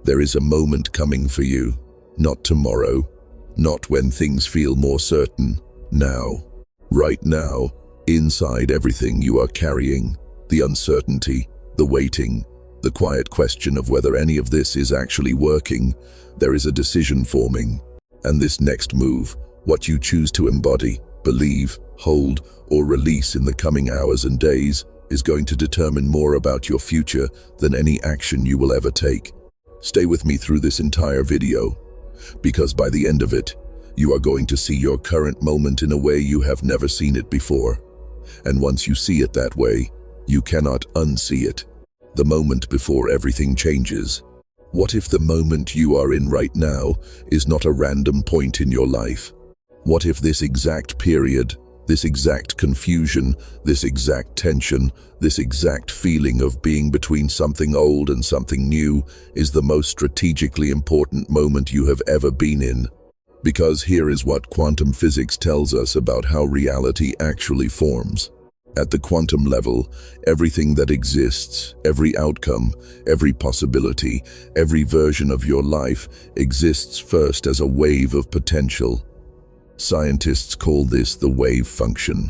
There is a moment coming for you, not tomorrow, not when things feel more certain, now. Right now, inside everything you are carrying, the uncertainty, the waiting, the quiet question of whether any of this is actually working, there is a decision forming. And this next move, what you choose to embody, believe, hold, or release in the coming hours and days, is going to determine more about your future than any action you will ever take. Stay with me through this entire video, because by the end of it, you are going to see your current moment in a way you have never seen it before. And once you see it that way, you cannot unsee it. The moment before everything changes. What if the moment you are in right now is not a random point in your life? What if this exact period, this exact confusion, this exact tension, this exact feeling of being between something old and something new is the most strategically important moment you have ever been in? Because here is what quantum physics tells us about how reality actually forms. At the quantum level, everything that exists, every outcome, every possibility, every version of your life exists first as a wave of potential. Scientists call this the wave function.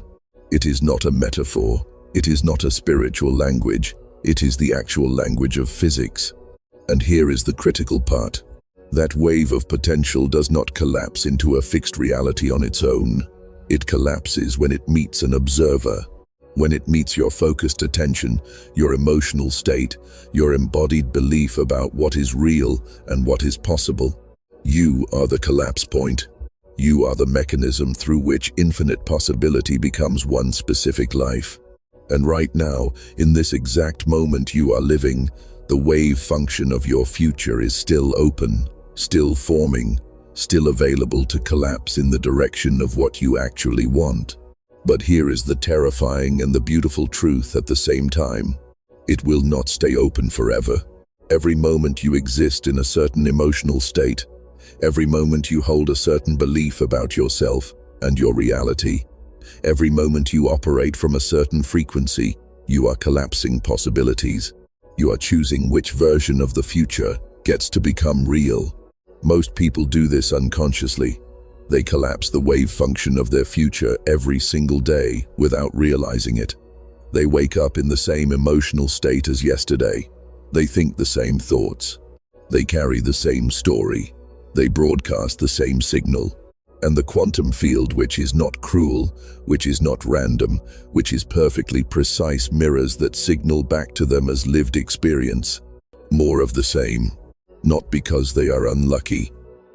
It is not a metaphor. It is not a spiritual language. It is the actual language of physics. And here is the critical part. That wave of potential does not collapse into a fixed reality on its own. It collapses when it meets an observer. When it meets your focused attention, your emotional state, your embodied belief about what is real and what is possible. You are the collapse point. You are the mechanism through which infinite possibility becomes one specific life. And right now, in this exact moment you are living, the wave function of your future is still open, still forming, still available to collapse in the direction of what you actually want. But here is the terrifying and the beautiful truth at the same time. It will not stay open forever. Every moment you exist in a certain emotional state, every moment you hold a certain belief about yourself and your reality, every moment you operate from a certain frequency, you are collapsing possibilities. You are choosing which version of the future gets to become real. Most people do this unconsciously. They collapse the wave function of their future every single day without realizing it. They wake up in the same emotional state as yesterday. They think the same thoughts. They carry the same story. They broadcast the same signal. And the quantum field, which is not cruel, which is not random, which is perfectly precise mirrors that signal back to them as lived experience. More of the same. Not because they are unlucky.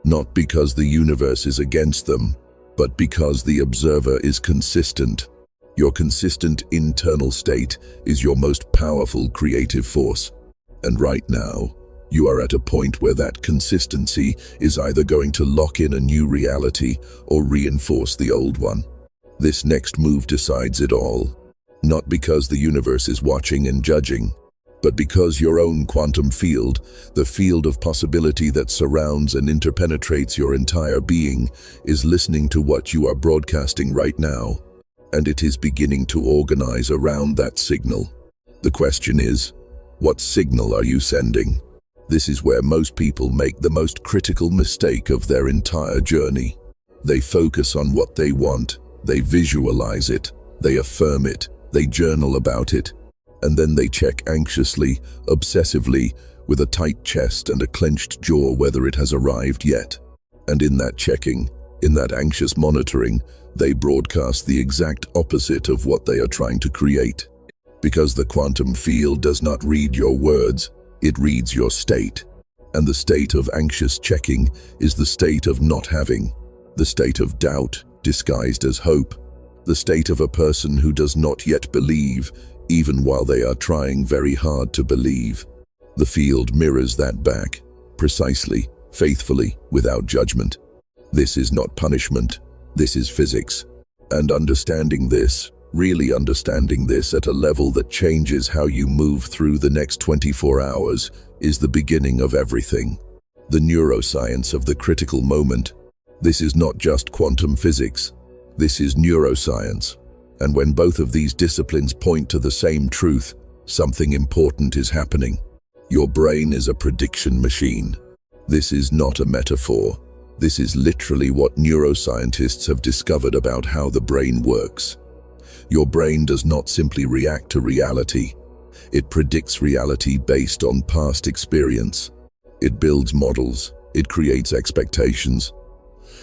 Not because the universe is against them, but because the observer is consistent. Your consistent internal state is your most powerful creative force. And right now, you are at a point where that consistency is either going to lock in a new reality or reinforce the old one. This next move decides it all. Not because the universe is watching and judging, but because your own quantum field, the field of possibility that surrounds and interpenetrates your entire being, is listening to what you are broadcasting right now, and it is beginning to organize around that signal. The question is, what signal are you sending? This is where most people make the most critical mistake of their entire journey. They focus on what they want, they visualize it, they affirm it, they journal about it, and then they check anxiously, obsessively, with a tight chest and a clenched jaw whether it has arrived yet. And in that checking, in that anxious monitoring, they broadcast the exact opposite of what they are trying to create. Because the quantum field does not read your words, it reads your state. And the state of anxious checking is the state of not having, the state of doubt disguised as hope, the state of a person who does not yet believe, even while they are trying very hard to believe. The field mirrors that back, precisely, faithfully, without judgment. This is not punishment, this is physics. And understanding this, really understanding this at a level that changes how you move through the next 24 hours, is the beginning of everything. The neuroscience of the critical moment. This is not just quantum physics, this is neuroscience. And when both of these disciplines point to the same truth, something important is happening. Your brain is a prediction machine. This is not a metaphor. This is literally what neuroscientists have discovered about how the brain works. Your brain does not simply react to reality. It predicts reality based on past experience. It builds models, it creates expectations,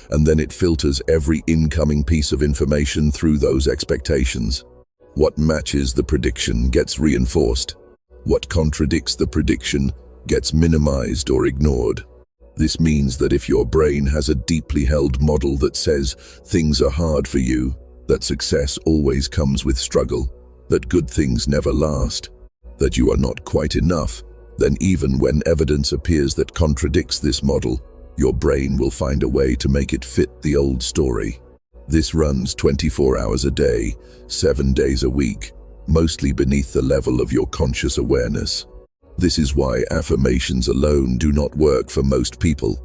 and then it filters every incoming piece of information through those expectations. What matches the prediction gets reinforced. What contradicts the prediction gets minimized or ignored. This means that if your brain has a deeply held model that says things are hard for you, that success always comes with struggle, that good things never last, that you are not quite enough, then even when evidence appears that contradicts this model, your brain will find a way to make it fit the old story. This runs 24 hours a day, 7 days a week, mostly beneath the level of your conscious awareness. This is why affirmations alone do not work for most people.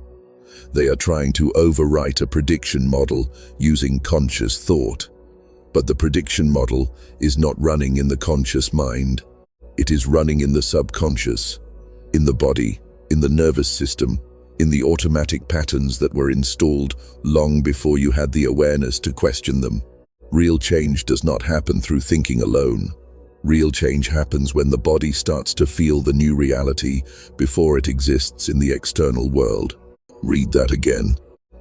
They are trying to overwrite a prediction model using conscious thought. But the prediction model is not running in the conscious mind. It is running in the subconscious, in the body, in the nervous system, in the automatic patterns that were installed long before you had the awareness to question them. Real change does not happen through thinking alone. Real change happens when the body starts to feel the new reality before it exists in the external world. Read that again.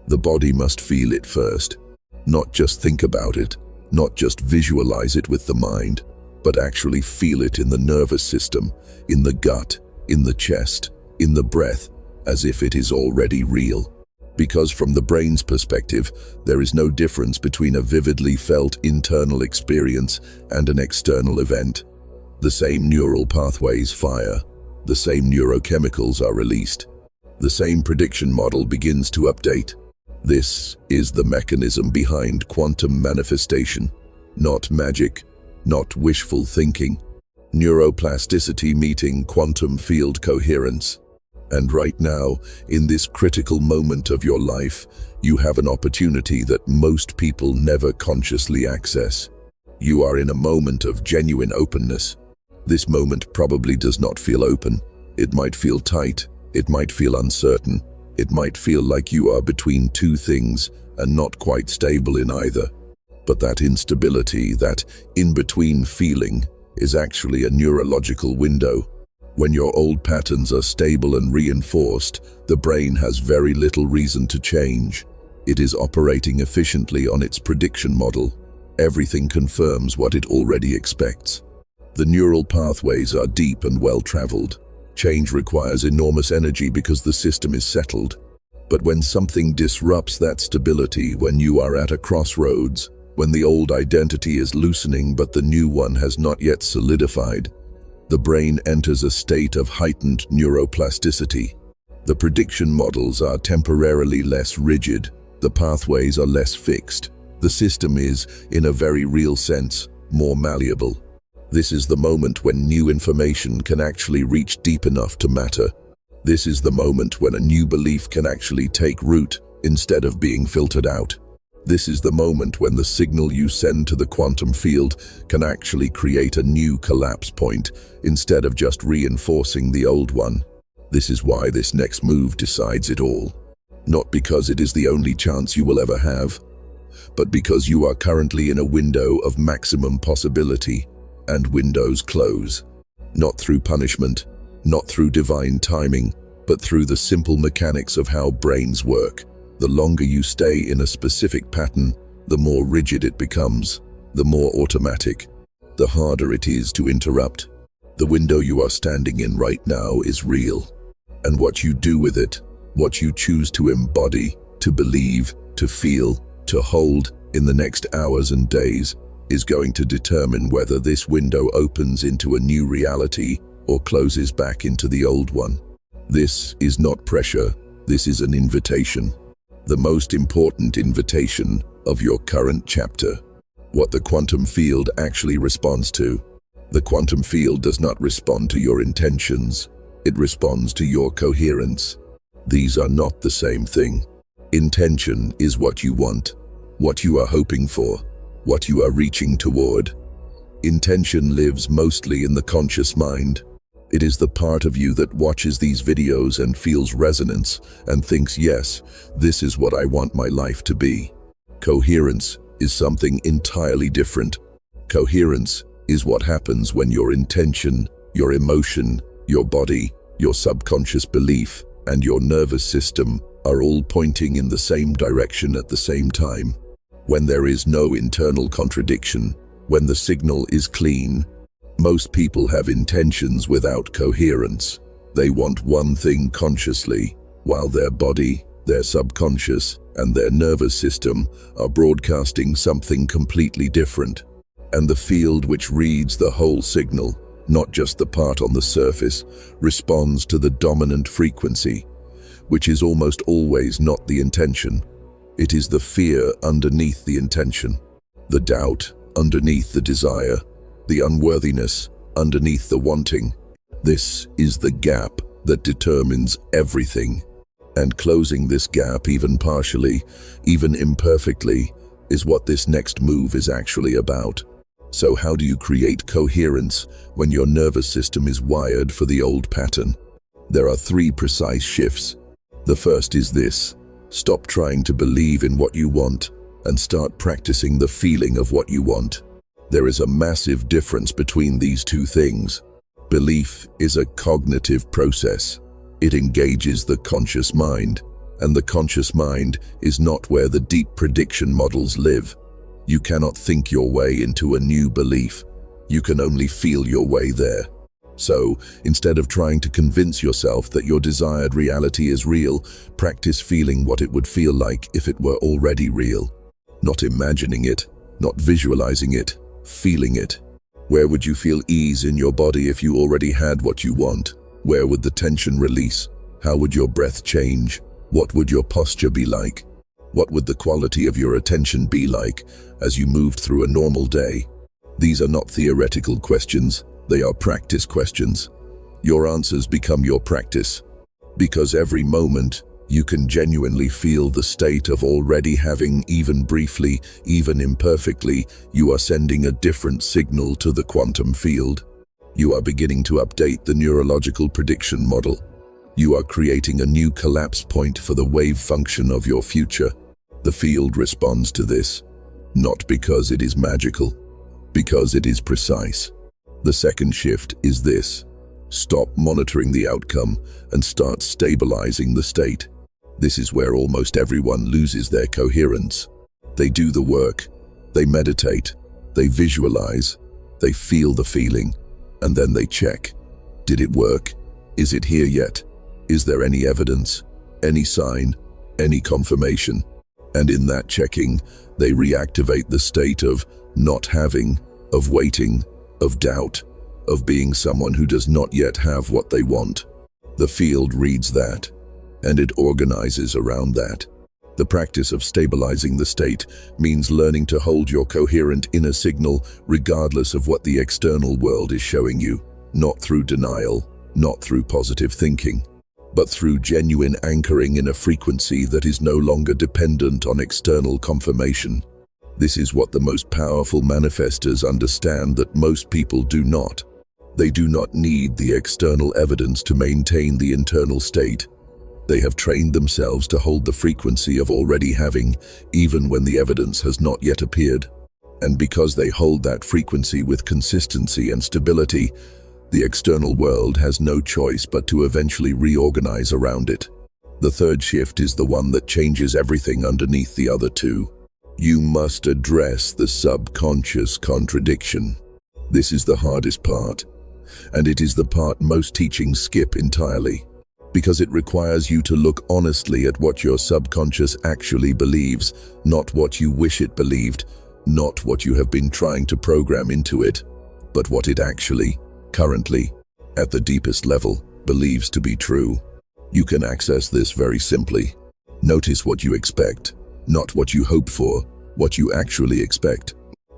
The body must feel it first. Not just think about it, not just visualize it with the mind, but actually feel it in the nervous system, in the gut, in the chest, in the breath, as if it is already real. Because from the brain's perspective, there is no difference between a vividly felt internal experience and an external event. The same neural pathways fire, the same neurochemicals are released, the same prediction model begins to update. This is the mechanism behind quantum manifestation. Not magic, not wishful thinking. Neuroplasticity meeting quantum field coherence. And right now, in this critical moment of your life, you have an opportunity that most people never consciously access. You are in a moment of genuine openness. This moment probably does not feel open. It might feel tight. It might feel uncertain. It might feel like you are between two things and not quite stable in either. But that instability, that in-between feeling, is actually a neurological window. When your old patterns are stable and reinforced, the brain has very little reason to change. It is operating efficiently on its prediction model. Everything confirms what it already expects. The neural pathways are deep and well-traveled. Change requires enormous energy because the system is settled. But when something disrupts that stability, when you are at a crossroads, when the old identity is loosening but the new one has not yet solidified, the brain enters a state of heightened neuroplasticity. The prediction models are temporarily less rigid, the pathways are less fixed. The system is, in a very real sense, more malleable. This is the moment when new information can actually reach deep enough to matter. This is the moment when a new belief can actually take root instead of being filtered out. This is the moment when the signal you send to the quantum field can actually create a new collapse point instead of just reinforcing the old one. This is why this next move decides it all. Not because it is the only chance you will ever have, but because you are currently in a window of maximum possibility, and windows close. Not through punishment, not through divine timing, but through the simple mechanics of how brains work. The longer you stay in a specific pattern, the more rigid it becomes, the more automatic, the harder it is to interrupt. The window you are standing in right now is real. And what you do with it, what you choose to embody, to believe, to feel, to hold in the next hours and days, is going to determine whether this window opens into a new reality or closes back into the old one. This is not pressure, this is an invitation. The most important invitation of your current chapter. What the quantum field actually responds to. The quantum field does not respond to your intentions. It responds to your coherence. These are not the same thing. Intention is what you want, what you are hoping for, what you are reaching toward. Intention lives mostly in the conscious mind. It is the part of you that watches these videos and feels resonance and thinks, yes, this is what I want my life to be. Coherence is something entirely different. Coherence is what happens when your intention, your emotion, your body, your subconscious belief, and your nervous system are all pointing in the same direction at the same time. When there is no internal contradiction, when the signal is clean. Most people have intentions without coherence. They want one thing consciously, while their body, their subconscious, and their nervous system are broadcasting something completely different. And the field which reads the whole signal, not just the part on the surface, responds to the dominant frequency, which is almost always not the intention. It is the fear underneath the intention, the doubt underneath the desire, the unworthiness underneath the wanting. This is the gap that determines everything. And closing this gap, even partially, even imperfectly, is what this next move is actually about. So how do you create coherence when your nervous system is wired for the old pattern? There are 3 precise shifts. The first is this: stop trying to believe in what you want and start practicing the feeling of what you want. There is a massive difference between these two things. Belief is a cognitive process. It engages the conscious mind, and the conscious mind is not where the deep prediction models live. You cannot think your way into a new belief. You can only feel your way there. So, instead of trying to convince yourself that your desired reality is real, practice feeling what it would feel like if it were already real. Not imagining it, not visualizing it, feeling it. Where would you feel ease in your body if you already had what you want? Where would the tension release? How would your breath change? What would your posture be like? What would the quality of your attention be like as you moved through a normal day? These are not theoretical questions, they are practice questions. Your answers become your practice, because every moment you can genuinely feel the state of already having, even briefly, even imperfectly, you are sending a different signal to the quantum field. You are beginning to update the neurological prediction model. You are creating a new collapse point for the wave function of your future. The field responds to this, not because it is magical, because it is precise. The second shift is this: stop monitoring the outcome and start stabilizing the state. This is where almost everyone loses their coherence. They do the work, they meditate, they visualize, they feel the feeling, and then they check. Did it work? Is it here yet? Is there any evidence, any sign, any confirmation? And in that checking, they reactivate the state of not having, of waiting, of doubt, of being someone who does not yet have what they want. The field reads that, and it organizes around that. The practice of stabilizing the state means learning to hold your coherent inner signal regardless of what the external world is showing you, not through denial, not through positive thinking, but through genuine anchoring in a frequency that is no longer dependent on external confirmation. This is what the most powerful manifestors understand that most people do not. They do not need the external evidence to maintain the internal state. They have trained themselves to hold the frequency of already having, even when the evidence has not yet appeared. And because they hold that frequency with consistency and stability, the external world has no choice but to eventually reorganize around it. The third shift is the one that changes everything underneath the other two. You must address the subconscious contradiction. This is the hardest part, and it is the part most teachings skip entirely, because it requires you to look honestly at what your subconscious actually believes, not what you wish it believed, not what you have been trying to program into it, but what it actually, currently, at the deepest level, believes to be true. You can access this very simply. Notice what you expect, not what you hope for, what you actually expect.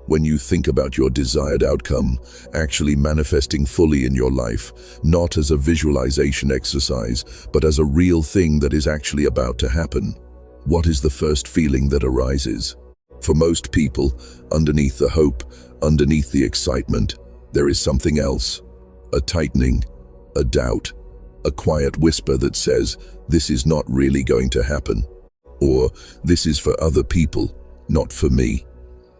When you think about your desired outcome actually manifesting fully in your life, not as a visualization exercise, but as a real thing that is actually about to happen, what is the first feeling that arises? For most people, underneath the hope, underneath the excitement, there is something else. A tightening, a doubt, a quiet whisper that says, "This is not really going to happen," or "This is for other people, not for me."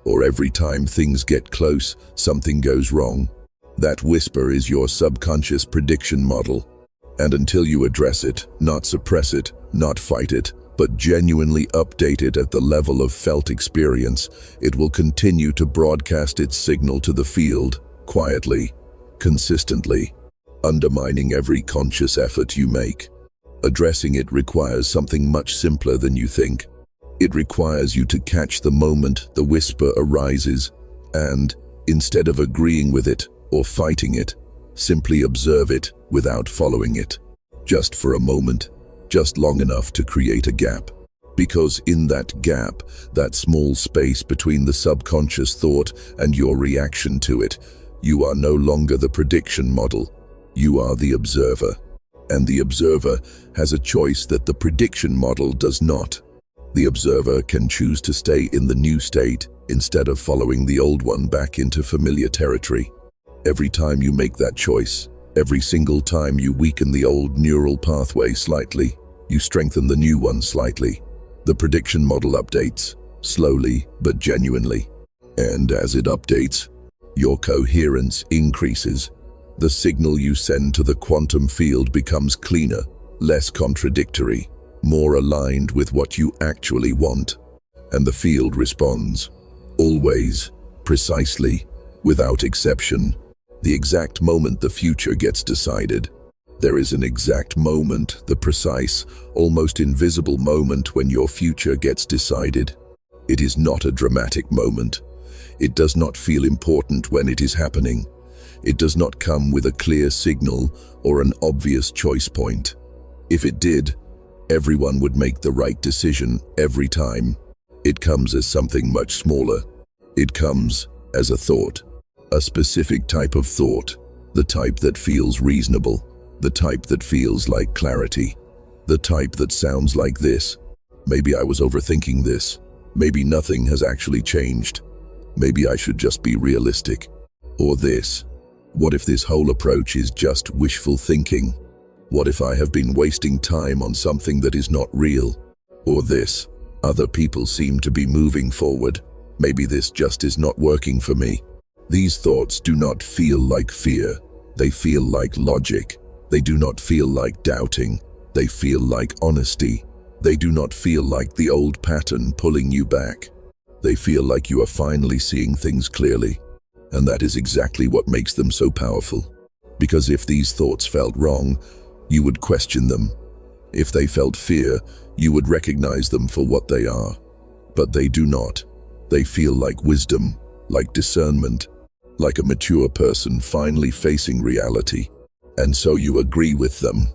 Or every time things get close, something goes wrong. That whisper is your subconscious prediction model. And until you address it, not suppress it, not fight it, but genuinely update it at the level of felt experience, it will continue to broadcast its signal to the field, quietly, consistently, undermining every conscious effort you make. Addressing it requires something much simpler than you think. It requires you to catch the moment the whisper arises and, instead of agreeing with it or fighting it, simply observe it without following it. Just for a moment, just long enough to create a gap. Because in that gap, that small space between the subconscious thought and your reaction to it, you are no longer the prediction model. You are the observer. And the observer has a choice that the prediction model does not. The observer can choose to stay in the new state instead of following the old one back into familiar territory. Every time you make that choice, every single time you weaken the old neural pathway slightly, you strengthen the new one slightly. The prediction model updates, slowly but genuinely. And as it updates, your coherence increases. The signal you send to the quantum field becomes cleaner, less contradictory, more aligned with what you actually want. And the field responds. Always, precisely, without exception. The exact moment the future gets decided. There is an exact moment, the precise, almost invisible moment when your future gets decided. It is not a dramatic moment. It does not feel important when it is happening. It does not come with a clear signal or an obvious choice point. If it did, everyone would make the right decision every time. It comes as something much smaller. It comes as a thought. A specific type of thought. The type that feels reasonable. The type that feels like clarity. The type that sounds like this. Maybe I was overthinking this. Maybe nothing has actually changed. Maybe I should just be realistic. Or this. What if this whole approach is just wishful thinking? What if I have been wasting time on something that is not real? Or this. Other people seem to be moving forward. Maybe this just is not working for me. These thoughts do not feel like fear. They feel like logic. They do not feel like doubting. They feel like honesty. They do not feel like the old pattern pulling you back. They feel like you are finally seeing things clearly. And that is exactly what makes them so powerful. Because if these thoughts felt wrong, you would question them. If they felt fear, you would recognize them for what they are. But they do not. They feel like wisdom, like discernment, like a mature person finally facing reality. And so you agree with them.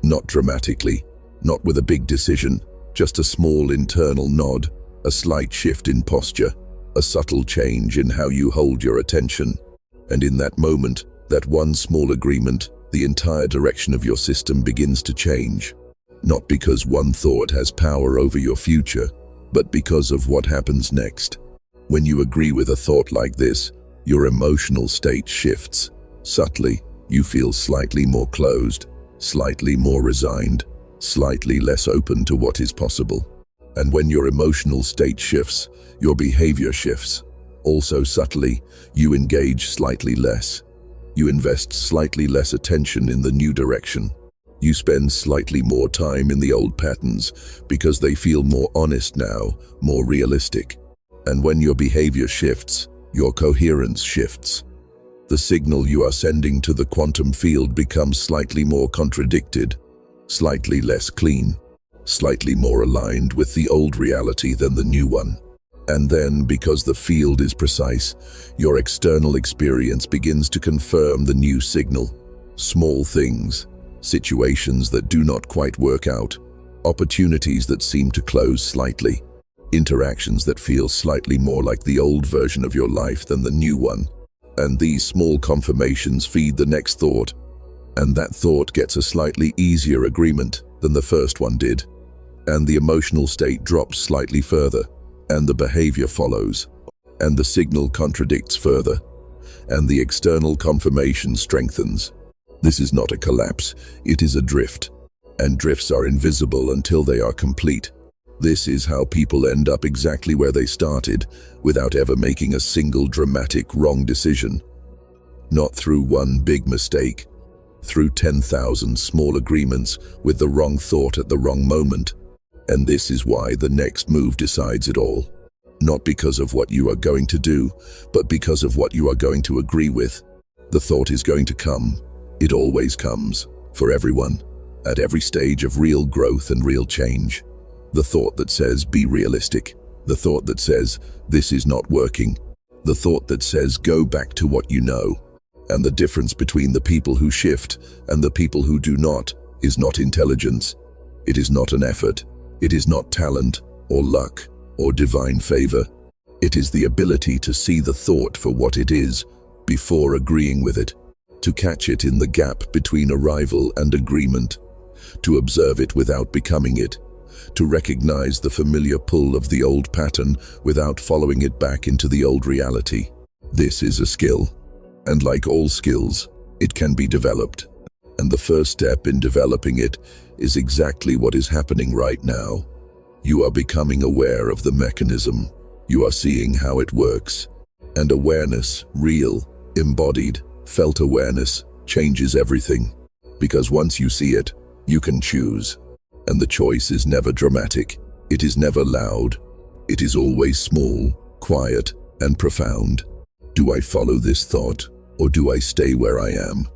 Not dramatically, not with a big decision, just a small internal nod, a slight shift in posture, a subtle change in how you hold your attention. And in that moment, that one small agreement, the entire direction of your system begins to change. Not because one thought has power over your future, but because of what happens next. When you agree with a thought like this, your emotional state shifts. Subtly, you feel slightly more closed, slightly more resigned, slightly less open to what is possible. And when your emotional state shifts, your behavior shifts. Also subtly, you engage slightly less. You invest slightly less attention in the new direction. You spend slightly more time in the old patterns because they feel more honest now, more realistic. And when your behavior shifts, your coherence shifts. The signal you are sending to the quantum field becomes slightly more contradicted, slightly less clean, slightly more aligned with the old reality than the new one. And then, because the field is precise, your external experience begins to confirm the new signal. Small things, situations that do not quite work out, opportunities that seem to close slightly, interactions that feel slightly more like the old version of your life than the new one. And these small confirmations feed the next thought. And that thought gets a slightly easier agreement than the first one did. And the emotional state drops slightly further. And the behavior follows. And the signal contradicts further. And the external confirmation strengthens. This is not a collapse, it is a drift. And drifts are invisible until they are complete. This is how people end up exactly where they started, without ever making a single dramatic wrong decision. Not through one big mistake, through 10,000 small agreements with the wrong thought at the wrong moment. And this is why the next move decides it all. Not because of what you are going to do, but because of what you are going to agree with. The thought is going to come. It always comes, for everyone, at every stage of real growth and real change. The thought that says, be realistic. The thought that says, this is not working. The thought that says, go back to what you know. And the difference between the people who shift and the people who do not is not intelligence. It is not an effort. It is not talent or luck or divine favor. It is the ability to see the thought for what it is before agreeing with it, to catch it in the gap between arrival and agreement, to observe it without becoming it, to recognize the familiar pull of the old pattern without following it back into the old reality. This is a skill. And like all skills, it can be developed. And the first step in developing it is exactly what is happening right now. You are becoming aware of the mechanism. You are seeing how it works. And awareness, real, embodied, felt awareness, changes everything. Because once you see it, you can choose. And the choice is never dramatic. It is never loud. It is always small, quiet, and profound. Do I follow this thought, or do I stay where I am?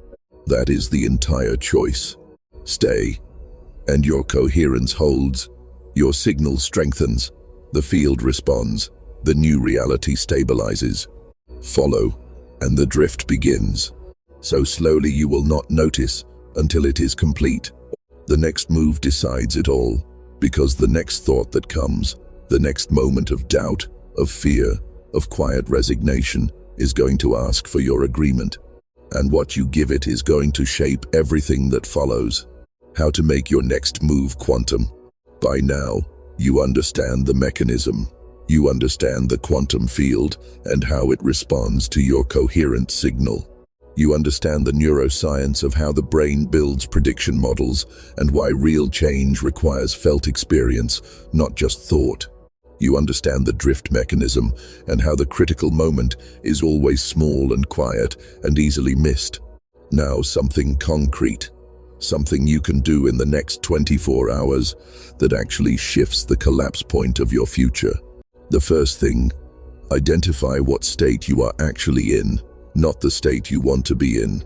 That is the entire choice. Stay, and your coherence holds. Your signal strengthens. The field responds. The new reality stabilizes. Follow, and the drift begins. So slowly you will not notice until it is complete. The next move decides it all, because the next thought that comes, the next moment of doubt, of fear, of quiet resignation, is going to ask for your agreement. And what you give it is going to shape everything that follows. How to make your next move quantum. By now, you understand the mechanism. You understand the quantum field and how it responds to your coherent signal. You understand the neuroscience of how the brain builds prediction models and why real change requires felt experience, not just thought. You understand the drift mechanism and how the critical moment is always small and quiet and easily missed. Now something concrete, something you can do in the next 24 hours that actually shifts the collapse point of your future. The first thing, identify what state you are actually in, not the state you want to be in.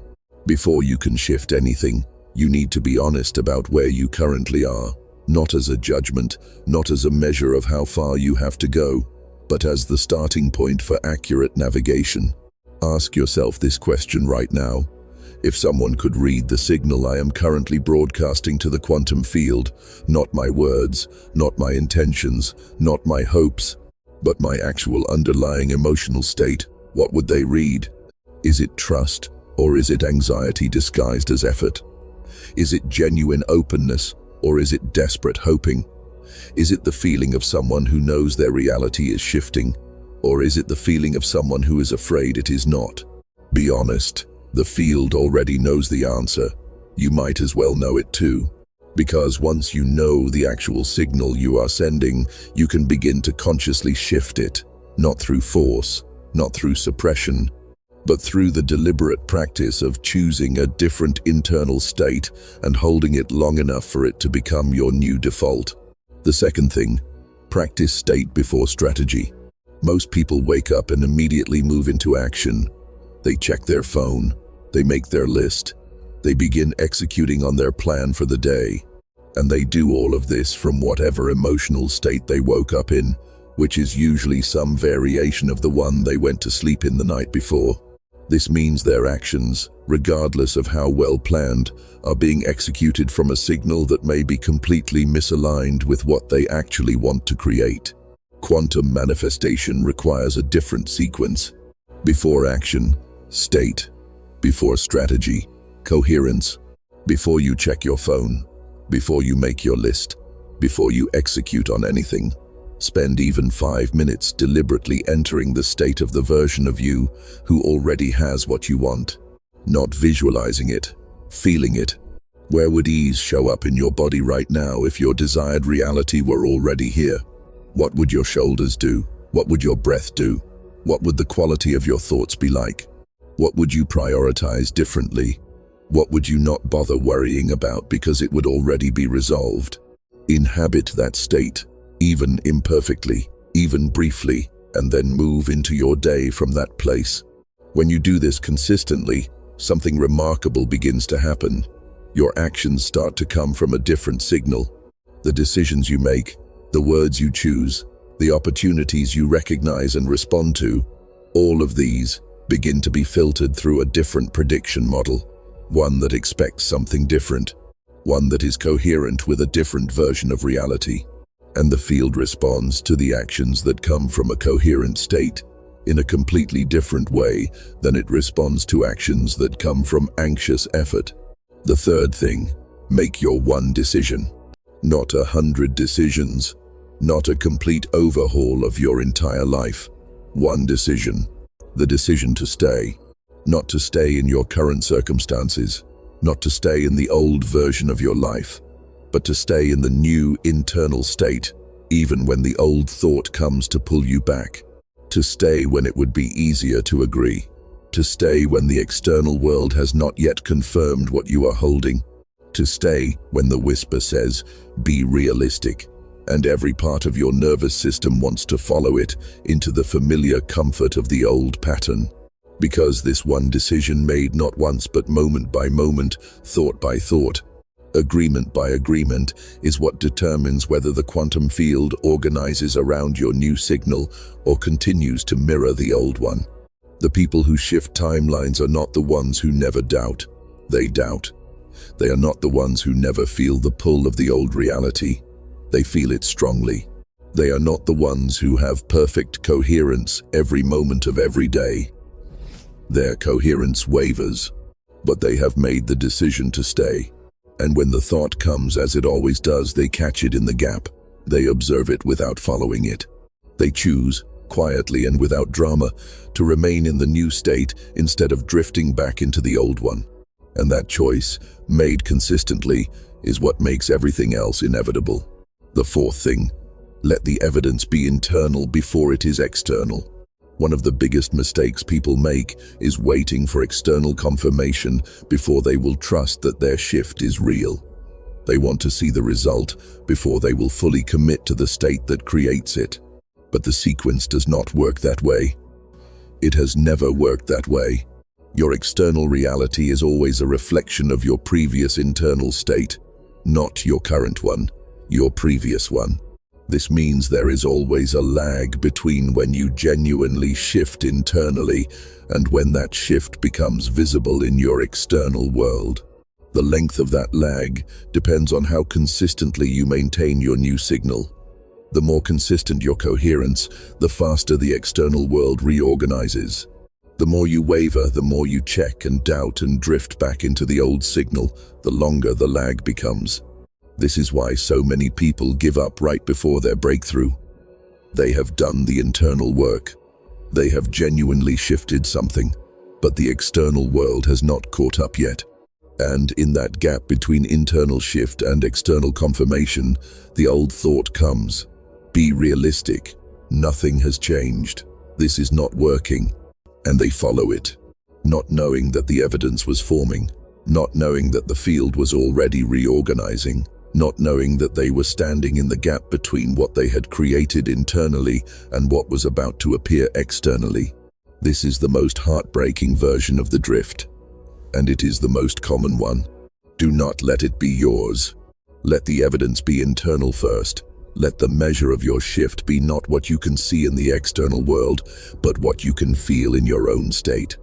Before you can shift anything, you need to be honest about where you currently are. Not as a judgment, not as a measure of how far you have to go, but as the starting point for accurate navigation. Ask yourself this question right now. If someone could read the signal I am currently broadcasting to the quantum field, not my words, not my intentions, not my hopes, but my actual underlying emotional state, what would they read? Is it trust, or is it anxiety disguised as effort? Is it genuine openness, or is it desperate hoping? Is it the feeling of someone who knows their reality is shifting? Or is it the feeling of someone who is afraid it is not? Be honest, the field already knows the answer. You might as well know it too. Because once you know the actual signal you are sending, you can begin to consciously shift it, not through force, not through suppression, but through the deliberate practice of choosing a different internal state and holding it long enough for it to become your new default. The second thing, practice state before strategy. Most people wake up and immediately move into action. They check their phone, they make their list, they begin executing on their plan for the day. And they do all of this from whatever emotional state they woke up in, which is usually some variation of the one they went to sleep in the night before. This means their actions, regardless of how well planned, are being executed from a signal that may be completely misaligned with what they actually want to create. Quantum manifestation requires a different sequence. Before action, state. Before strategy, coherence. Before you check your phone. Before you make your list. Before you execute on anything. Spend even 5 minutes deliberately entering the state of the version of you who already has what you want. Not visualizing it, feeling it. Where would ease show up in your body right now if your desired reality were already here? What would your shoulders do? What would your breath do? What would the quality of your thoughts be like? What would you prioritize differently? What would you not bother worrying about because it would already be resolved? Inhabit that state, even imperfectly, even briefly, and then move into your day from that place. When you do this consistently, something remarkable begins to happen. Your actions start to come from a different signal. The decisions you make, the words you choose, the opportunities you recognize and respond to, all of these begin to be filtered through a different prediction model, one that expects something different, one that is coherent with a different version of reality. And the field responds to the actions that come from a coherent state in a completely different way than it responds to actions that come from anxious effort. The third thing, make your one decision, not 100 decisions, not a complete overhaul of your entire life. One decision, the decision to stay, not to stay in your current circumstances, not to stay in the old version of your life, but to stay in the new internal state, even when the old thought comes to pull you back. To stay when it would be easier to agree. To stay when the external world has not yet confirmed what you are holding. To stay when the whisper says, be realistic, and every part of your nervous system wants to follow it into the familiar comfort of the old pattern. Because this one decision made not once but moment by moment, thought by thought, agreement by agreement, is what determines whether the quantum field organizes around your new signal or continues to mirror the old one. The people who shift timelines are not the ones who never doubt. They doubt. They are not the ones who never feel the pull of the old reality. They feel it strongly. They are not the ones who have perfect coherence every moment of every day. Their coherence wavers, but they have made the decision to stay. And when the thought comes, as it always does, they catch it in the gap. They observe it without following it. They choose, quietly and without drama, to remain in the new state instead of drifting back into the old one. And that choice, made consistently, is what makes everything else inevitable. The fourth thing, let the evidence be internal before it is external. One of the biggest mistakes people make is waiting for external confirmation before they will trust that their shift is real. They want to see the result before they will fully commit to the state that creates it. But the sequence does not work that way. It has never worked that way. Your external reality is always a reflection of your previous internal state, not your current one, your previous one. This means there is always a lag between when you genuinely shift internally and when that shift becomes visible in your external world. The length of that lag depends on how consistently you maintain your new signal. The more consistent your coherence, the faster the external world reorganizes. The more you waver, the more you check and doubt and drift back into the old signal, the longer the lag becomes. This is why so many people give up right before their breakthrough. They have done the internal work. They have genuinely shifted something, but the external world has not caught up yet. And in that gap between internal shift and external confirmation, the old thought comes. Be realistic. Nothing has changed. This is not working. And they follow it, not knowing that the evidence was forming, not knowing that the field was already reorganizing, not knowing that they were standing in the gap between what they had created internally and what was about to appear externally. This is the most heartbreaking version of the drift, and it is the most common one. Do not let it be yours. Let the evidence be internal first. Let the measure of your shift be not what you can see in the external world, but what you can feel in your own state.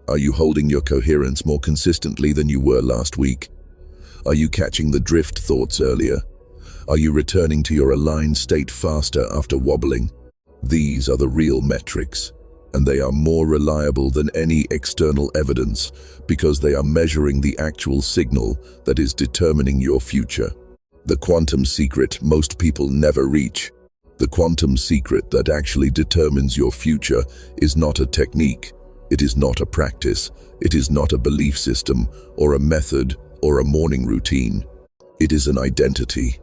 Are you holding your coherence more consistently than you were last week? Are you catching the drift thoughts earlier? Are you returning to your aligned state faster after wobbling? These are the real metrics, and they are more reliable than any external evidence because they are measuring the actual signal that is determining your future. The quantum secret most people never reach. The quantum secret that actually determines your future is not a technique. It is not a practice. It is not a belief system or a method or a morning routine. It is an identity.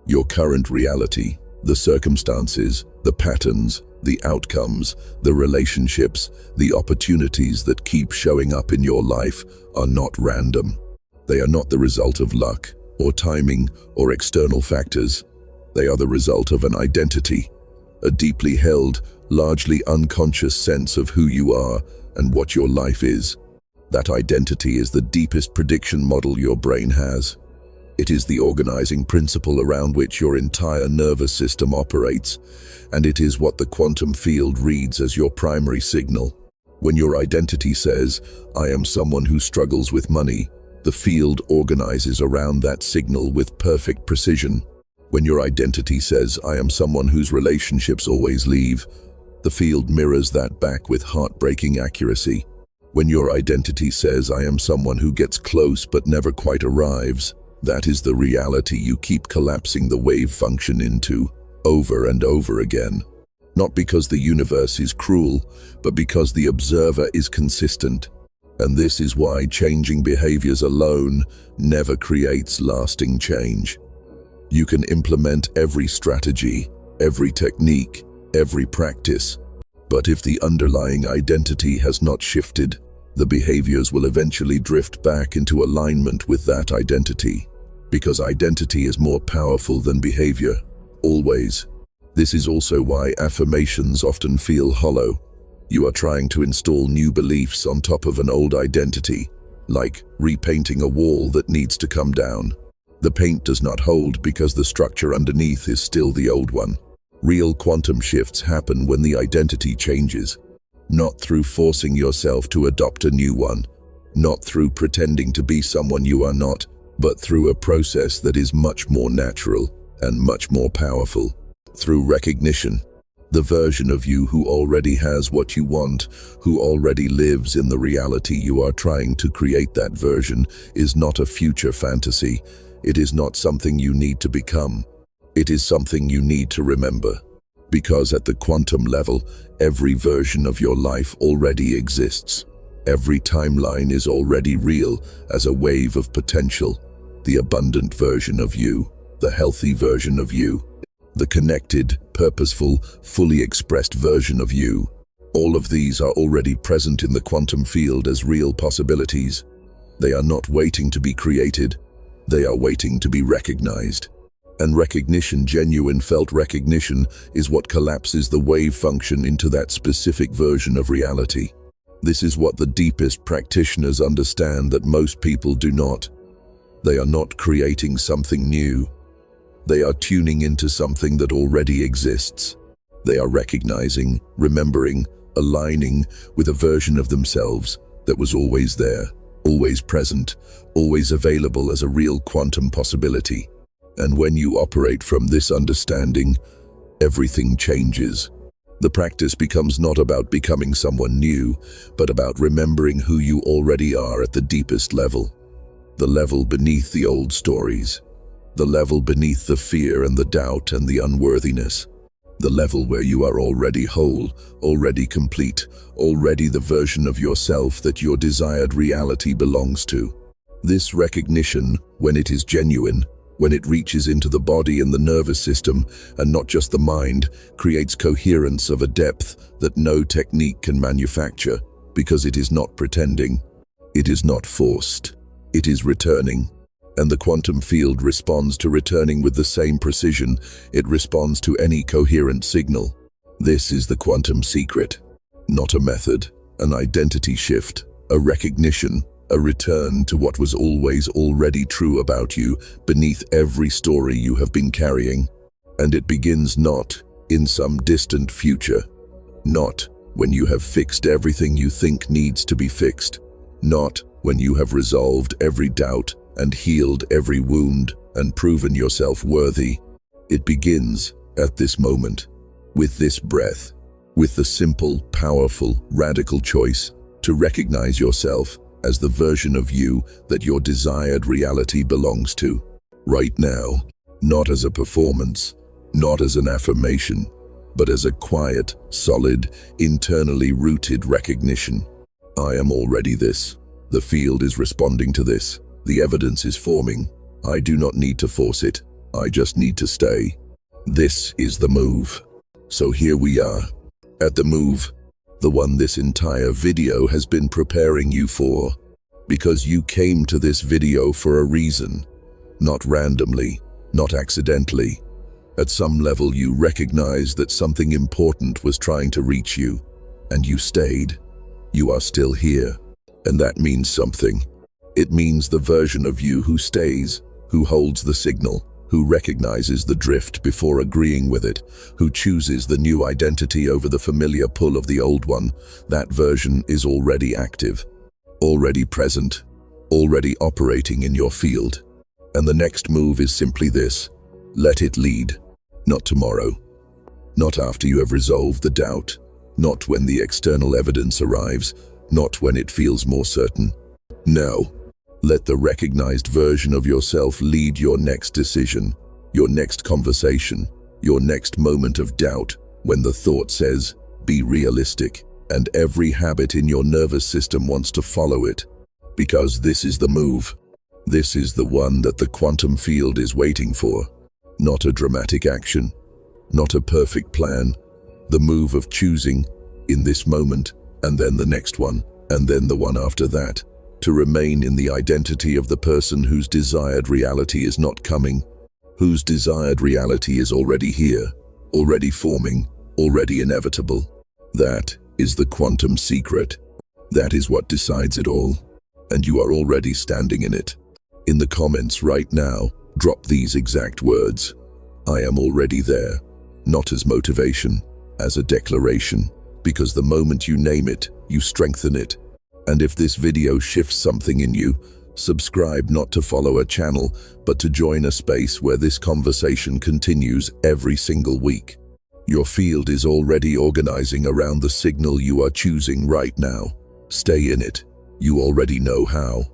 Your current reality, the circumstances, the patterns, the outcomes, the relationships, the opportunities that keep showing up in your life are not random. They are not the result of luck, or timing, or external factors. They are the result of an identity, a deeply held, largely unconscious sense of who you are and what your life is. That identity is the deepest prediction model your brain has. It is the organizing principle around which your entire nervous system operates, and it is what the quantum field reads as your primary signal. When your identity says, "I am someone who struggles with money," the field organizes around that signal with perfect precision. When your identity says, "I am someone whose relationships always leave," the field mirrors that back with heartbreaking accuracy. When your identity says, "I am someone who gets close but never quite arrives," that is the reality you keep collapsing the wave function into, over and over again. Not because the universe is cruel, but because the observer is consistent. And this is why changing behaviors alone never creates lasting change. You can implement every strategy, every technique, every practice, but if the underlying identity has not shifted, the behaviors will eventually drift back into alignment with that identity. Because identity is more powerful than behavior, always. This is also why affirmations often feel hollow. You are trying to install new beliefs on top of an old identity, like repainting a wall that needs to come down. The paint does not hold because the structure underneath is still the old one. Real quantum shifts happen when the identity changes, not through forcing yourself to adopt a new one, not through pretending to be someone you are not, but through a process that is much more natural and much more powerful. Through recognition, the version of you who already has what you want, who already lives in the reality you are trying to create. That version is not a future fantasy. It is not something you need to become. It is something you need to remember. Because at the quantum level, every version of your life already exists. Every timeline is already real as a wave of potential. The abundant version of you, the healthy version of you, the connected, purposeful, fully expressed version of you. All of these are already present in the quantum field as real possibilities. They are not waiting to be created. They are waiting to be recognized. And recognition, genuine felt recognition, is what collapses the wave function into that specific version of reality. This is what the deepest practitioners understand that most people do not. They are not creating something new. They are tuning into something that already exists. They are recognizing, remembering, aligning with a version of themselves that was always there, always present, always available as a real quantum possibility. And when you operate from this understanding, everything changes. The practice becomes not about becoming someone new, but about remembering who you already are at the deepest level. The level beneath the old stories. The level beneath the fear and the doubt and the unworthiness. The level where you are already whole, already complete, already the version of yourself that your desired reality belongs to. This recognition, when it is genuine, when it reaches into the body and the nervous system, and not just the mind, creates coherence of a depth that no technique can manufacture, because it is not pretending. It is not forced. It is returning. And the quantum field responds to returning with the same precision it responds to any coherent signal. This is the quantum secret. Not a method, an identity shift, a recognition, a return to what was always already true about you beneath every story you have been carrying. And it begins not in some distant future, not when you have fixed everything you think needs to be fixed, not when you have resolved every doubt and healed every wound and proven yourself worthy. It begins at this moment, with this breath, with the simple, powerful, radical choice to recognize yourself as the version of you that your desired reality belongs to. Right now, not as a performance, not as an affirmation, but as a quiet, solid, internally rooted recognition. I am already this. The field is responding to this. The evidence is forming. I do not need to force it. I just need to stay. This is the move. So here we are, at the move, the one this entire video has been preparing you for. Because you came to this video for a reason. Not randomly, not accidentally. At some level you recognized that something important was trying to reach you, and you stayed. You are still here, and that means something. It means the version of you who stays, who holds the signal, who recognizes the drift before agreeing with it, who chooses the new identity over the familiar pull of the old one, that version is already active, already present, already operating in your field. And the next move is simply this: let it lead. Not tomorrow, not after you have resolved the doubt, not when the external evidence arrives, not when it feels more certain. No, let the recognized version of yourself lead your next decision, your next conversation, your next moment of doubt, when the thought says, be realistic, and every habit in your nervous system wants to follow it. Because this is the move. This is the one that the quantum field is waiting for. Not a dramatic action, not a perfect plan. The move of choosing, in this moment, and then the next one, and then the one after that, to remain in the identity of the person whose desired reality is not coming, whose desired reality is already here, already forming, already inevitable. That is the quantum secret. That is what decides it all. And you are already standing in it. In the comments right now, drop these exact words. I am already there. Not as motivation, as a declaration. Because the moment you name it, you strengthen it. And if this video shifts something in you, subscribe not to follow a channel, but to join a space where this conversation continues every single week. Your field is already organizing around the signal you are choosing right now. Stay in it. You already know how.